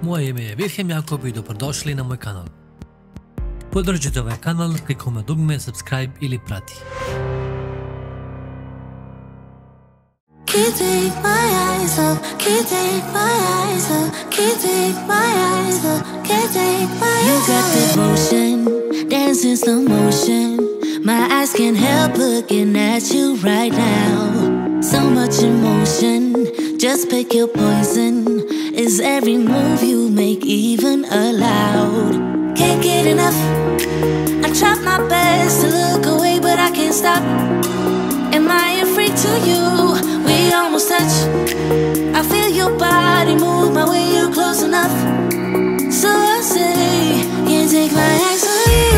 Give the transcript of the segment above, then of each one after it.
Moje ime je Virhem Jakob i dobrodošli na moj kanal. Podržite ovaj kanal klikom na dugme subscribe ili prati. Can't take my eyes off, can't take my eyes off, can't take my eyes off, can't take my eyes off. You got that motion, dancing slow motion. My eyes can't help looking at you right now. So much emotion, just pick your poison. Is every move you make even allowed? Can't get enough. I try my best to look away, but I can't stop. Am I a freak to you? We almost touch. I feel your body move my way, you're close enough. So I say, can't take my eyes on you.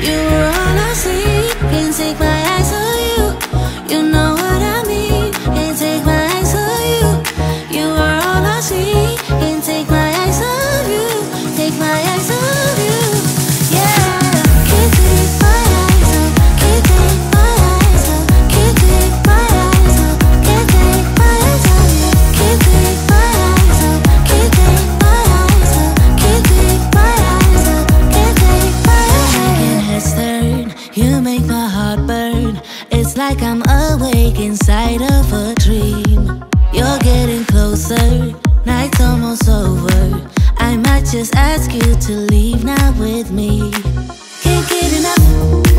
You were all I see. Can't take my eyes on you. You know what I mean. Can't take my eyes on you. You were all I see. Can't take my eyes on you. Take my eyes on you. Yeah. Can't take my eyes off. Can't take my eyes off. Can't take my eyes off. Can't take my eyes off you. Can't take my eyes off. Can't take my eyes off. Can't take my eyes off. Can't take my eyes off. Making heads turn, you make my heart burn. It's like I'm awake inside of a dream. You're getting closer, night's almost over. I might just ask you to leave now with me. Can't get enough.